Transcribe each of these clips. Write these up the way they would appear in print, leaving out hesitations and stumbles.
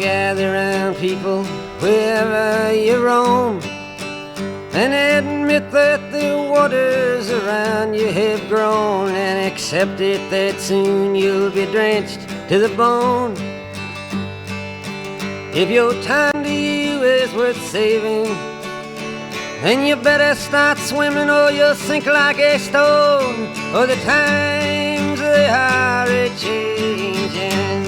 gather round people wherever you roam, and admit that the waters around you have grown, and accept it that soon you'll be drenched to the bone. If your time to you is worth saving, then you better start swimming or you'll sink like a stone, for the times they are a-changing.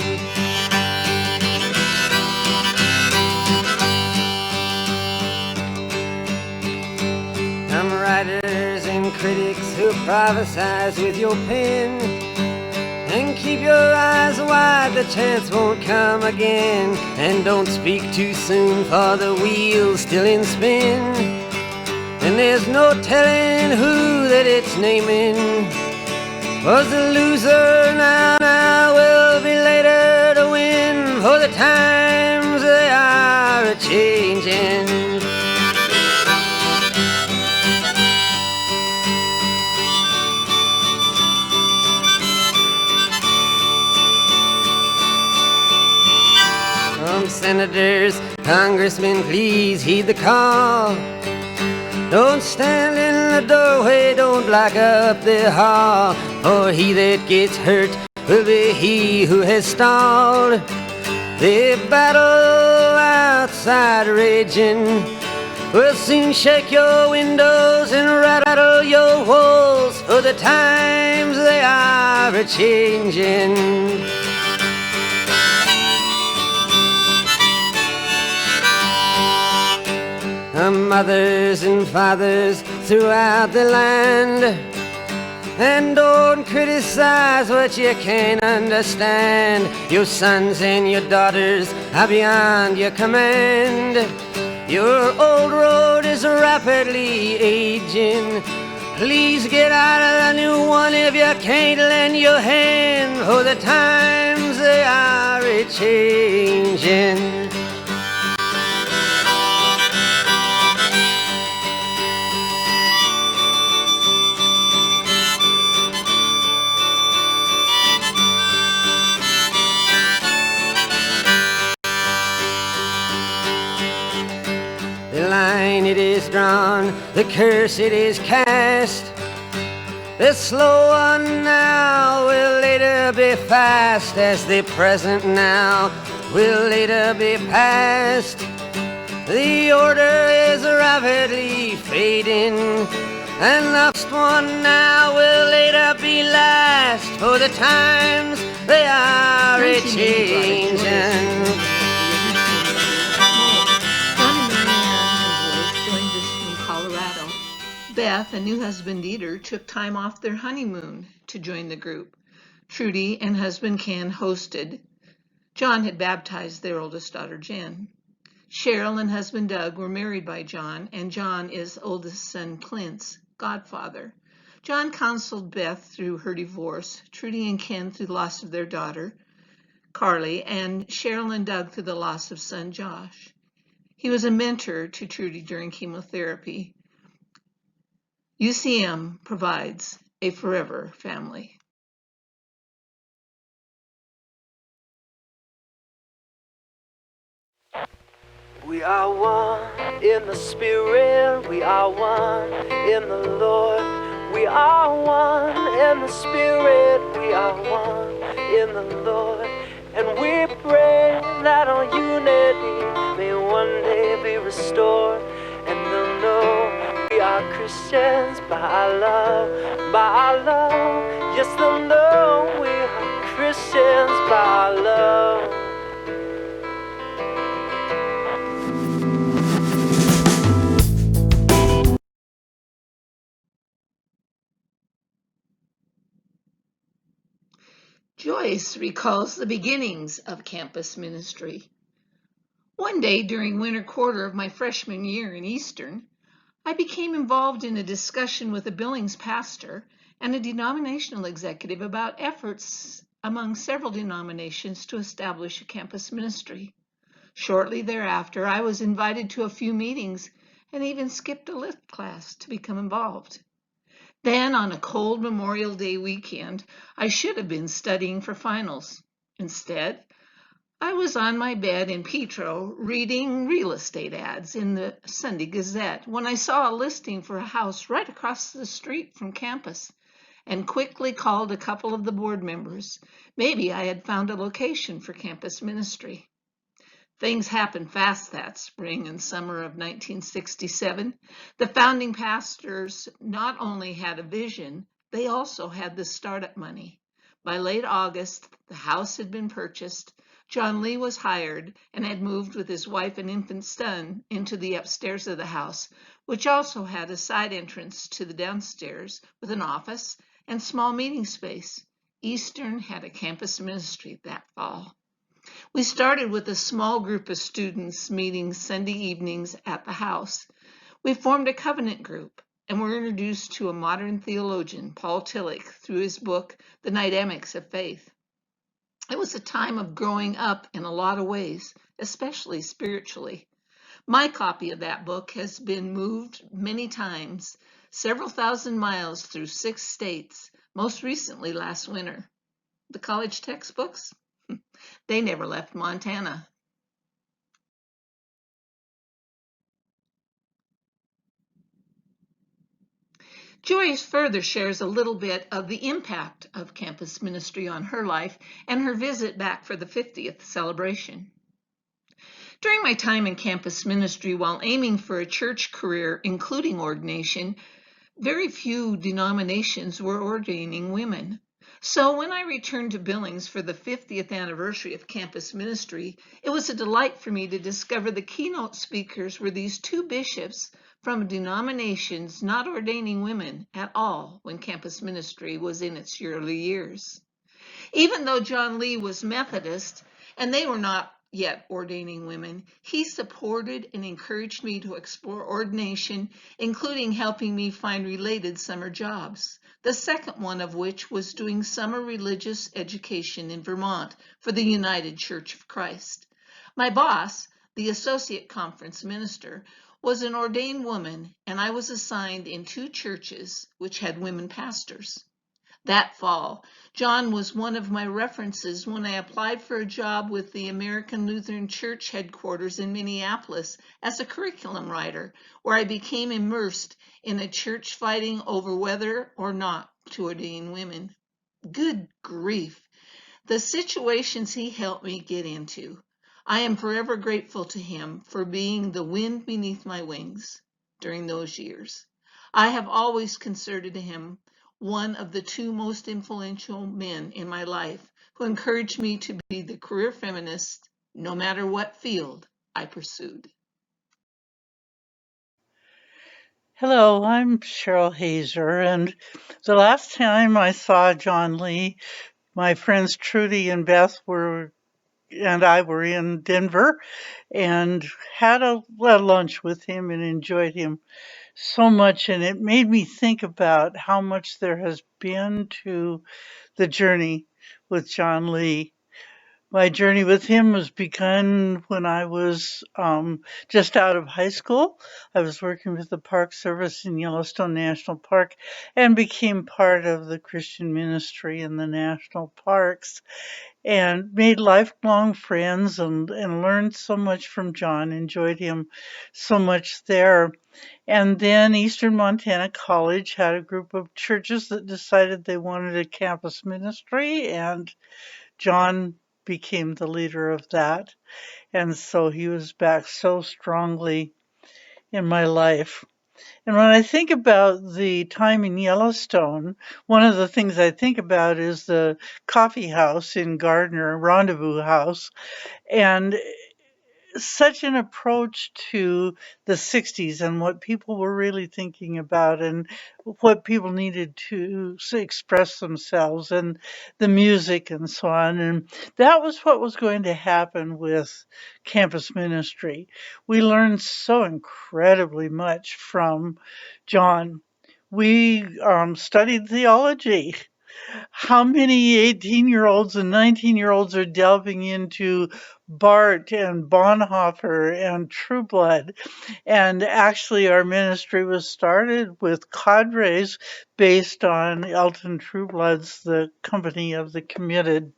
Some writers and critics who prophesize with your pen, and keep your eyes wide, the chance won't come again. And don't speak too soon, for the wheel's still in spin, and there's no telling who that it's naming. Was the loser now will be later to win, for the times they are a-changing. Senators, congressmen, please heed the call. Don't stand in the doorway, don't block up the hall, for he that gets hurt will be he who has stalled. The battle outside raging will soon shake your windows and rattle your walls, for the times they are a-changing. Mothers and fathers throughout the land, and don't criticize what you can't understand. Your sons and your daughters are beyond your command. Your old road is rapidly aging. Please get out of the new one if you can't lend your hand, for the times they are a-changing. The line it is drawn, the curse it is cast. The slow one now will later be fast, as the present now will later be past. The order is rapidly fading, and the next one now will later be last, for the times they are a-changing. Beth and new husband Dieter took time off their honeymoon to join the group. Trudy and husband Ken hosted. John had baptized their oldest daughter Jen. Cheryl and husband Doug were married by John, and John is oldest son Clint's godfather. John counseled Beth through her divorce, Trudy and Ken through the loss of their daughter Carly, and Cheryl and Doug through the loss of son Josh. He was a mentor to Trudy during chemotherapy. UCM provides a forever family. We are one in the Spirit, we are one in the Lord. We are one in the Spirit, we are one in the Lord. And we pray that our unity may one day be restored, and they'll know we are Christians by our love, by our love. Yes, they'll know we are Christians by our love. Joyce recalls the beginnings of campus ministry. One day during winter quarter of my freshman year in Eastern, I became involved in a discussion with a Billings pastor and a denominational executive about efforts among several denominations to establish a campus ministry. Shortly thereafter, I was invited to a few meetings and even skipped a lit class to become involved. Then, on a cold Memorial Day weekend, I should have been studying for finals. Instead, I was on my bed in Petro reading real estate ads in the Sunday Gazette when I saw a listing for a house right across the street from campus and quickly called a couple of the board members. Maybe I had found a location for campus ministry. Things happened fast that spring and summer of 1967. The founding pastors not only had a vision, they also had the startup money. By late August, the house had been purchased. John Lee was hired and had moved with his wife and infant son into the upstairs of the house, which also had a side entrance to the downstairs with an office and small meeting space. Eastern had a campus ministry that fall. We started with a small group of students meeting Sunday evenings at the house. We formed a covenant group and were introduced to a modern theologian, Paul Tillich, through his book, The Dynamics of Faith. It was a time of growing up in a lot of ways, especially spiritually. My copy of that book has been moved many times, several thousand miles through 6 states, most recently last winter. The college textbooks? They never left Montana. Joyce further shares a little bit of the impact of campus ministry on her life and her visit back for the 50th celebration. During my time in campus ministry, while aiming for a church career, including ordination, very few denominations were ordaining women. So when I returned to Billings for the 50th anniversary of campus ministry, it was a delight for me to discover the keynote speakers were these 2 bishops from denominations not ordaining women at all when campus ministry was in its early years. Even though John Lee was Methodist and they were not yet ordaining women, he supported and encouraged me to explore ordination, including helping me find related summer jobs. The second one of which was doing summer religious education in Vermont for the United Church of Christ. My boss, the associate conference minister, was an ordained woman, and I was assigned in 2 churches which had women pastors. That fall, John was one of my references when I applied for a job with the American Lutheran Church headquarters in Minneapolis as a curriculum writer, where I became immersed in a church fighting over whether or not to ordain women. Good grief, the situations he helped me get into. I am forever grateful to him for being the wind beneath my wings during those years. I have always considered him one of the 2 most influential men in my life who encouraged me to be the career feminist no matter what field I pursued. Hello, I'm Cheryl Hazer, and the last time I saw John Lee, my friends Trudy and Beth and I were in Denver and had a lunch with him and enjoyed him so much. And it made me think about how much there has been to the journey with John Lee. My journey with him was begun when I was just out of high school. I was working with the Park Service in Yellowstone National Park and became part of the Christian ministry in the national parks and made lifelong friends and learned so much from John, enjoyed him so much there. And then Eastern Montana College had a group of churches that decided they wanted a campus ministry, and John became the leader of that. And so he was back so strongly in my life. And when I think about the time in Yellowstone, one of the things I think about is the coffee house in Gardner, Rendezvous House, and such an approach to the 60s and what people were really thinking about and what people needed to express themselves and the music and so on. And that was what was going to happen with campus ministry. We learned so incredibly much from John. We studied theology. How many 18-year-olds and 19-year-olds are delving into Bart and Bonhoeffer and True Blood? And actually, our ministry was started with cadres based on Elton Trueblood's The Company of the Committed.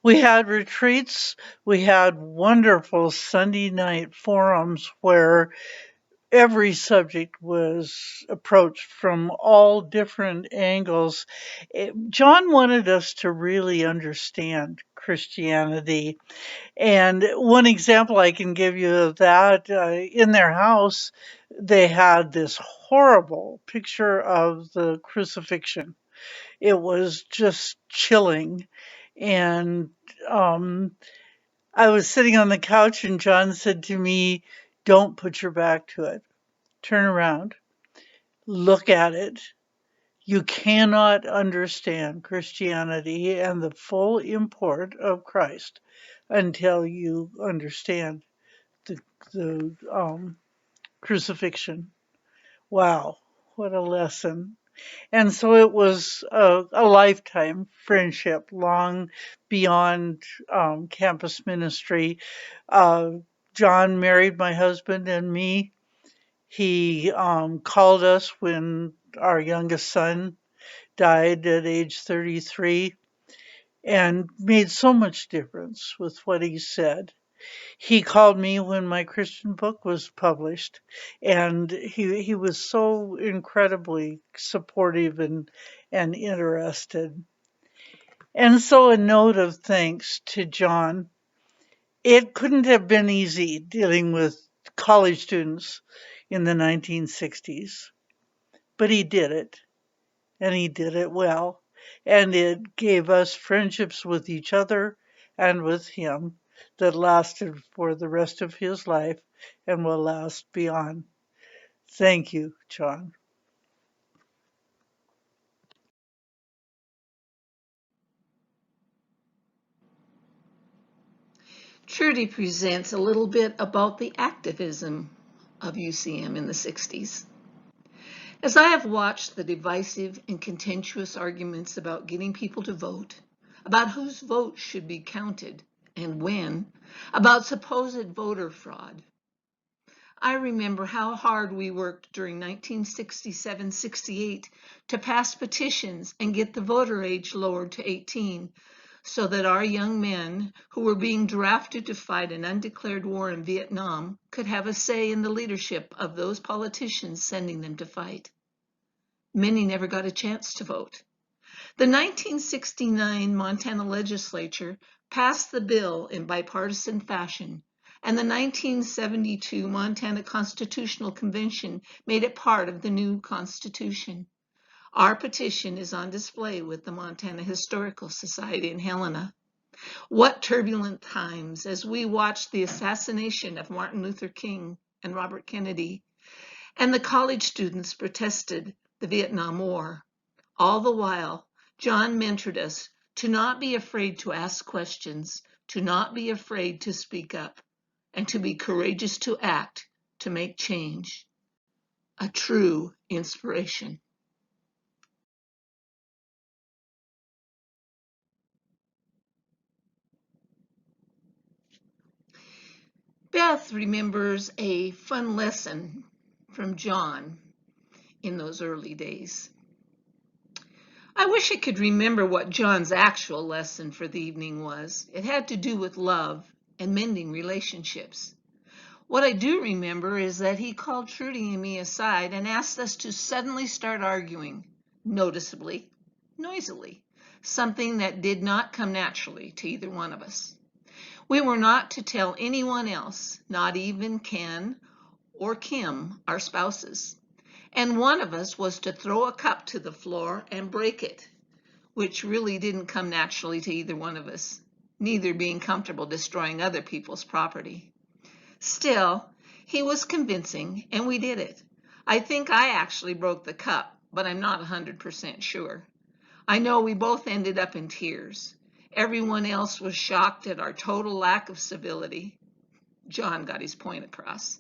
We had retreats. We had wonderful Sunday night forums where every subject was approached from all different angles. John wanted us to really understand Christianity. And one example I can give you of that, in their house, they had this horrible picture of the crucifixion. It was just chilling. And um, I was sitting on the couch, and John said to me, "Don't put your back to it. Turn around, look at it. You cannot understand Christianity and the full import of Christ until you understand the, the crucifixion." Wow, what a lesson. And so it was a lifetime friendship, long beyond campus ministry. Uh, John married my husband and me. He called us when our youngest son died at age 33 and made so much difference with what he said. He called me when my Christian book was published, and he was so incredibly supportive and interested. And so a note of thanks to John. It couldn't have been easy dealing with college students in the 1960s, but he did it, and he did it well. And it gave us friendships with each other and with him that lasted for the rest of his life and will last beyond. Thank you, John. Trudy presents a little bit about the activism of UCM in the 60s. As I have watched the divisive and contentious arguments about getting people to vote, about whose vote should be counted and when, about supposed voter fraud, I remember how hard we worked during 1967-68 to pass petitions and get the voter age lowered to 18 so that our young men who were being drafted to fight an undeclared war in Vietnam could have a say in the leadership of those politicians sending them to fight. Many never got a chance to vote. The 1969 Montana legislature passed the bill in bipartisan fashion, and the 1972 Montana Constitutional Convention made it part of the new Constitution. Our petition is on display with the Montana Historical Society in Helena. What turbulent times as we watched the assassination of Martin Luther King and Robert Kennedy, and the college students protested the Vietnam War. All the while, John mentored us to not be afraid to ask questions, to not be afraid to speak up, and to be courageous to act, to make change. A true inspiration. Beth remembers a fun lesson from John in those early days. I wish I could remember what John's actual lesson for the evening was. It had to do with love and mending relationships. What I do remember is that he called Trudy and me aside and asked us to suddenly start arguing, noticeably, noisily, something that did not come naturally to either one of us. We were not to tell anyone else, not even Ken or Kim, our spouses. And one of us was to throw a cup to the floor and break it, which really didn't come naturally to either one of us, neither being comfortable destroying other people's property. Still, he was convincing, and we did it. I think I actually broke the cup, but I'm not 100% sure. I know we both ended up in tears. Everyone else was shocked at our total lack of civility. John got his point across.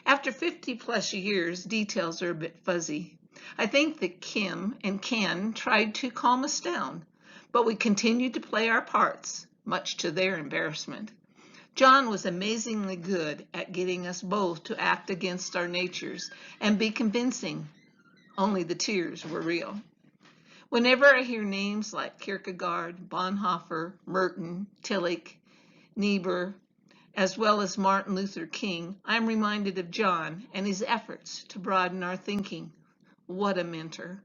After 50 plus years, details are a bit fuzzy. I think that Kim and Ken tried to calm us down, but we continued to play our parts, much to their embarrassment. John was amazingly good at getting us both to act against our natures and be convincing. Only the tears were real. Whenever I hear names like Kierkegaard, Bonhoeffer, Merton, Tillich, Niebuhr, as well as Martin Luther King, I'm reminded of John and his efforts to broaden our thinking. What a mentor.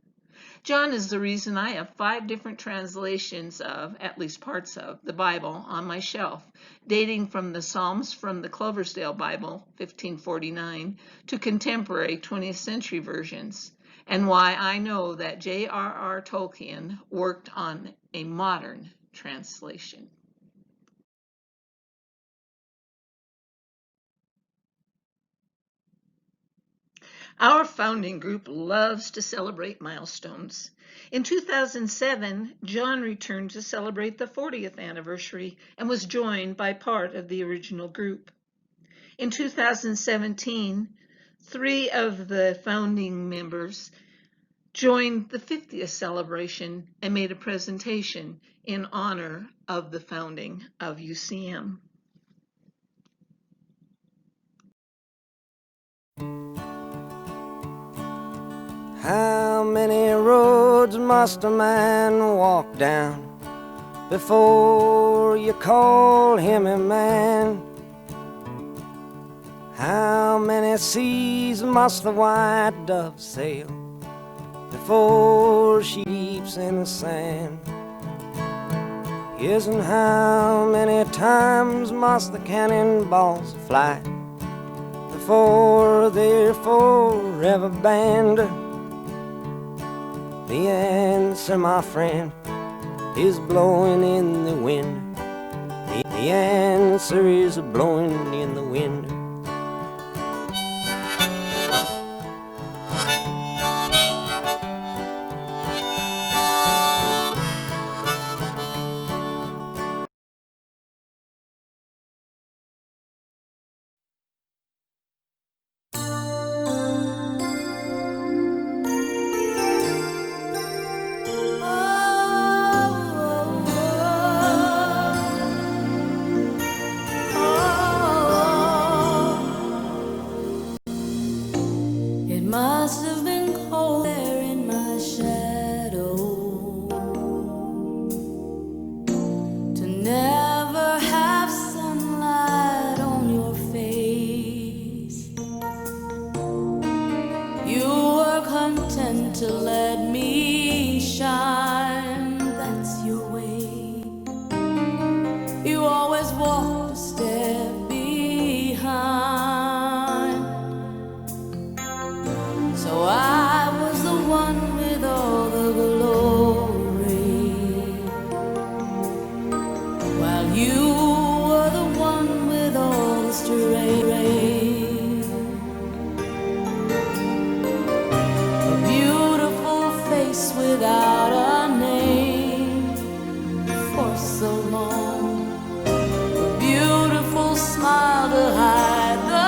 John is the reason I have 5 different translations of, at least parts of, the Bible on my shelf, dating from the Psalms from the Cloversdale Bible, 1549, to contemporary 20th century versions, and why I know that J.R.R. Tolkien worked on a modern translation. Our founding group loves to celebrate milestones. In 2007, John returned to celebrate the 40th anniversary and was joined by part of the original group. In 2017, 3 of the founding members joined the 50th celebration and made a presentation in honor of the founding of UCM. How many roads must a man walk down before you call him a man? How many seas must the white dove sail before she leaps in the sand? Yes, and how many times must the cannonballs fly before they're forever banned? The answer, my friend, is blowing in the wind. The answer is blowing in the wind. Must have been cold there in my shadow to never have sunlight on your face. You were content to let me shine, that's your way. You always walked a step behind. So I was the one with all the glory, while you were the one with all the strength. A beautiful face without a name for so long, a beautiful smile to hide the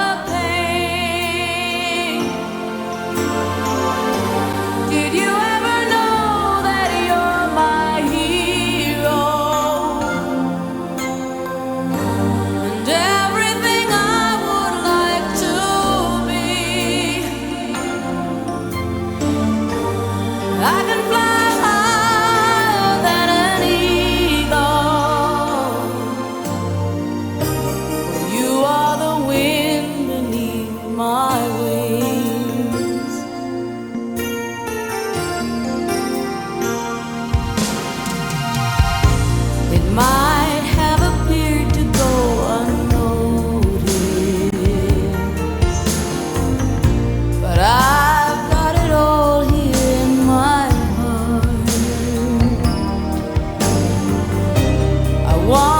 I want